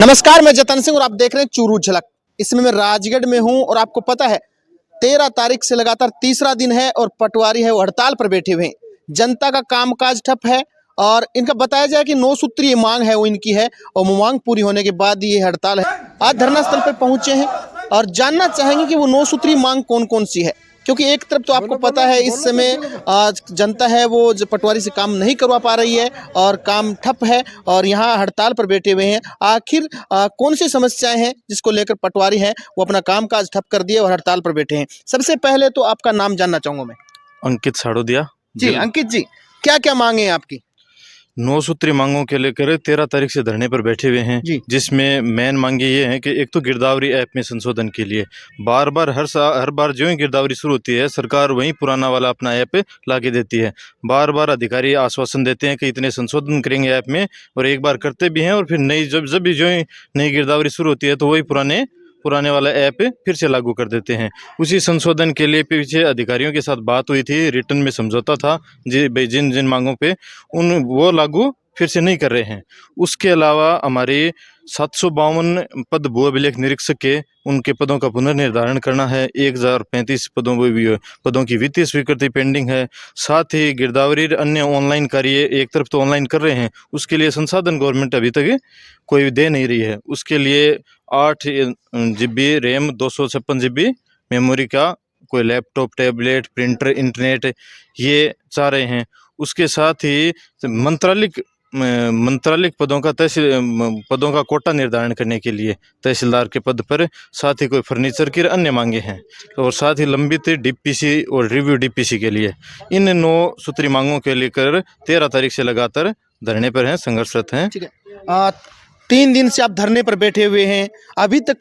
नमस्कार, मैं जतन सिंह और आप देख रहे हैं चूरू झलक। इसमें मैं राजगढ़ में हूं और आपको पता है 13 तारीख से लगातार तीसरा दिन है और पटवारी है वो हड़ताल पर बैठे हुए हैं। जनता का कामकाज ठप है और इनका बताया जाए कि 9 सूत्रीय मांग है वो इनकी है और मांग पूरी होने के बाद ये हड़ताल है। आज धरना स्थल पर पहुंचे हैं और जानना चाहेंगे कि वो 9 सूत्रीय मांग कौन कौन सी है, क्योंकि एक तरफ तो आपको पता है इस समय जनता है वो जो पटवारी से काम नहीं करवा पा रही है और काम ठप है और यहाँ हड़ताल पर बैठे हुए हैं। आखिर कौन सी समस्याएं हैं जिसको लेकर पटवारी हैं वो अपना कामकाज ठप कर दिए और हड़ताल पर बैठे हैं। सबसे पहले तो आपका नाम जानना चाहूंगा मैं। अंकित साड़ोदिया जी अंकित जी, क्या क्या मांगे हैं आपकी? 9 सूत्री मांगों के लेकर 13 तारीख से धरने पर बैठे हुए हैं, जिसमें मेन मांगे ये हैं कि एक तो गिरदावरी ऐप में संशोधन के लिए बार बार हर बार जो ही गिरदावरी शुरू होती है सरकार वहीं पुराना वाला अपना ऐप लाके देती है। बार बार अधिकारी आश्वासन देते हैं कि इतने संशोधन करेंगे ऐप में और एक बार करते भी हैं और फिर नई जब भी जो ही नई गिरदावरी शुरू होती है तो वही पुराने वाला ऐप फिर से लागू कर देते हैं। उसी संशोधन के लिए पीछे अधिकारियों के साथ बात हुई थी, रिटर्न में समझौता था जी जिन जिन मांगों पे वो लागू फिर से नहीं कर रहे हैं। उसके अलावा हमारे 752 पद भू अभिलेख निरीक्षक के उनके पदों का पुनर्निर्धारण करना है। 1035 पदों की वित्तीय स्वीकृति पेंडिंग है। साथ ही गिरदावरी अन्य ऑनलाइन कार्य एक तरफ तो ऑनलाइन कर रहे हैं, उसके लिए संसाधन गवर्नमेंट अभी तक कोई दे नहीं रही है। उसके लिए 8 GB रैम 256 GB मेमोरी का कोई लैपटॉप टैबलेट प्रिंटर इंटरनेट ये चाह रहे हैं। उसके साथ ही मंत्रालय पदों का कोटा निर्धारण करने के लिए तहसीलदार के पद पर, साथ ही कोई फर्नीचर की अन्य मांगे हैं और साथ ही लंबित DPC और रिव्यू DPC के लिए। इन 9 सूत्री मांगों के लेकर 13 तारीख से लगातार धरने पर हैं, संघर्षरत हैं। ठीक है, 3 दिन से आप धरने पर बैठे हुए हैं, अभी तक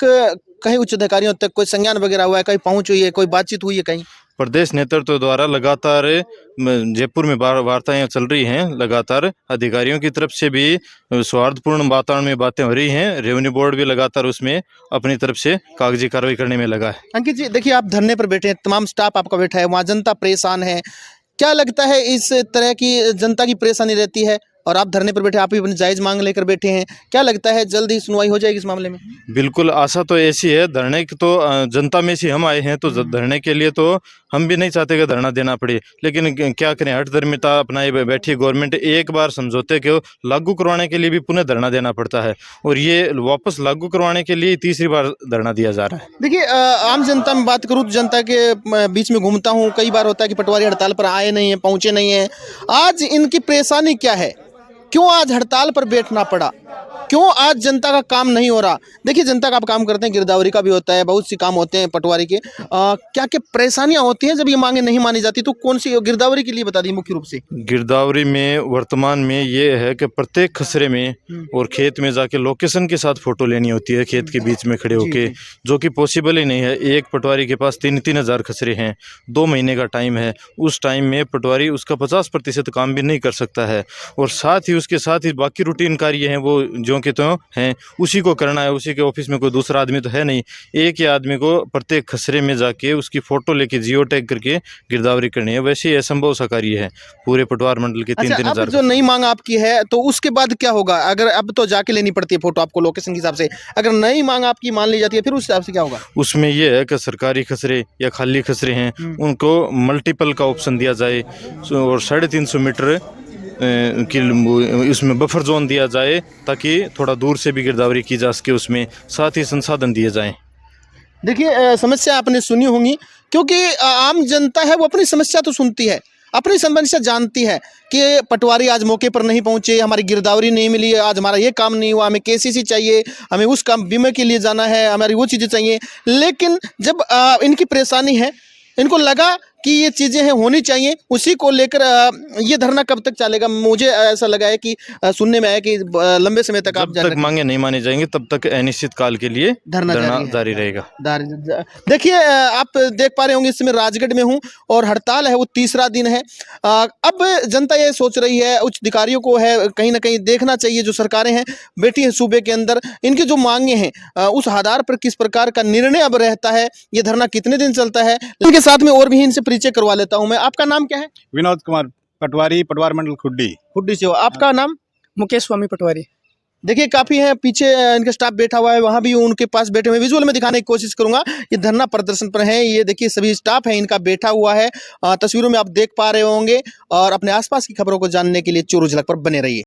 कहीं उच्च अधिकारियों तक कोई संज्ञान वगैरह हुआ है, कहीं पहुंच हुई है, कोई बातचीत हुई है कहीं? प्रदेश नेतृत्व द्वारा लगातार जयपुर में वार्ताएं चल रही हैं। लगातार अधिकारियों की तरफ से भी सौहार्दपूर्ण वातावरण में बातें हो रही हैं। रेवेन्यू बोर्ड भी लगातार उसमें अपनी तरफ से कागजी कार्रवाई करने में लगा है। अंकित जी, देखिए आप धरने पर बैठे हैं, तमाम स्टाफ आपका बैठा है, वहाँ जनता परेशान है। क्या लगता है इस तरह की जनता की परेशानी रहती है और आप धरने पर बैठे, आप ही अपनी जायज़ मांग लेकर बैठे हैं, क्या लगता है जल्द ही सुनवाई हो जाएगी इस मामले में? बिल्कुल, आशा तो ऐसी है। धरने की तो जनता में से हम आए हैं तो धरने के लिए तो हम भी नहीं चाहते कि धरना देना पड़े, लेकिन क्या करें, हठधर्मिता अपनाए बैठी गवर्नमेंट एक बार समझौते को लागू करवाने के लिए भी पुनः धरना देना पड़ता है और ये वापस लागू करवाने के लिए तीसरी बार धरना दिया जा रहा है। देखिए, आम जनता में बात करूँ तो जनता के बीच में घूमता हूँ, कई बार होता है कि पटवारी हड़ताल पर आए नहीं हैं, पहुँचे नहीं हैं। आज इनकी परेशानी क्या है, क्यों आज हड़ताल पर बैठना पड़ा, क्यों आज जनता का काम नहीं हो रहा? देखिए, जनता का आप काम करते हैं, गिरदावरी का भी होता है, बहुत सी काम होते हैं पटवारी के। क्या क्या परेशानियां होती हैं जब ये मांगे नहीं मानी जाती, तो कौन सी गिरदावरी के लिए बता दी मुख्य रूप से? गिरदावरी में वर्तमान में ये है कि प्रत्येक खसरे में और खेत में जाके लोकेशन के साथ फोटो लेनी होती है, खेत के बीच में खड़े होके, जो कि पॉसिबल ही नहीं है। एक पटवारी के पास 3-3 हज़ार खसरे हैं, 2 महीने का टाइम है। उस टाइम में पटवारी उसका 50% काम भी नहीं कर सकता है और साथ ही उसके साथ ही बाकी रूटीन कार्य हैं वो जो के तो हैं उसी को करना है। उसी के ऑफिस में कोई दूसरा आदमी तो है नहीं, एक ही आदमी को प्रत्येक खसरे में जाके उसकी फोटो लेके जियो टैग करके गिरदावरी करनी है। वैसे असंभव सा कार्य है पूरे पटवार मंडल के 3-3 हज़ार। जो नई मांग आपकी है तो उसके बाद क्या होगा? अगर अब तो जाके लेनी पड़ती है फोटो आपको लोकेशन के हिसाब से, अगर नई मांग आपकी मान ली जाती है फिर उस हिसाब से क्या होगा? उसमें यह है कि सरकारी खसरे या खाली खसरे हैं उनको मल्टीपल का ऑप्शन दिया जाए और 350 मीटर कि उसमें बफर जोन दिया जाए ताकि थोड़ा दूर से भी गिरदावरी की जा सके, उसमें साथ ही संसाधन दिए जाएं। देखिए, समस्या आपने सुनी होंगी, क्योंकि आम जनता है वो अपनी समस्या तो सुनती है, अपनी समस्या जानती है कि पटवारी आज मौके पर नहीं पहुंचे, हमारी गिरदावरी नहीं मिली, आज हमारा ये काम नहीं हुआ, हमें KCC चाहिए, हमें उस काम बीमे के लिए जाना है, हमारी वो चीज़ें चाहिए। लेकिन जब इनकी परेशानी है, इनको लगा कि ये चीज़ें हैं होनी चाहिए, उसी को लेकर ये धरना कब तक चलेगा? मुझे ऐसा लगा है कि सुनने में आया कि लंबे समय तक आप जब तक मांगे नहीं माने जाएंगे तब तक अनिश्चित काल के लिए धरना जारी रहेगा। देखिए, आप देख पा रहे होंगे इस समय राजगढ़ में हूँ और हड़ताल है वो तीसरा दिन है। अब जनता ये सोच रही है, उच्च अधिकारियों को है कहीं ना कहीं देखना चाहिए, जो सरकारें हैं बैठी हैं सूबे के अंदर, इनकी जो मांगे हैं उस आधार पर किस प्रकार का निर्णय अब रहता है, ये धरना कितने दिन चलता है। इनके साथ में और भी इनसे परिचय करवा लेता हूं मैं। आपका नाम क्या है? विनोद कुमार, पटवारी, पटवार मंडल खुड्डी। खुड्डी से हो। आपका नाम? मुकेश स्वामी पटवारी। देखिए काफी है पीछे इनका स्टाफ बैठा हुआ है, वहां भी उनके पास बैठे हुए, विजुअल में दिखाने की कोशिश करूंगा। ये धरना प्रदर्शन पर है, ये देखिए सभी स्टाफ है इनका बैठा हुआ है। तस्वीरों में आप देख पा रहे होंगे और अपने आसपास की खबरों को जानने के लिए चूरू झलक पर बने रहिए।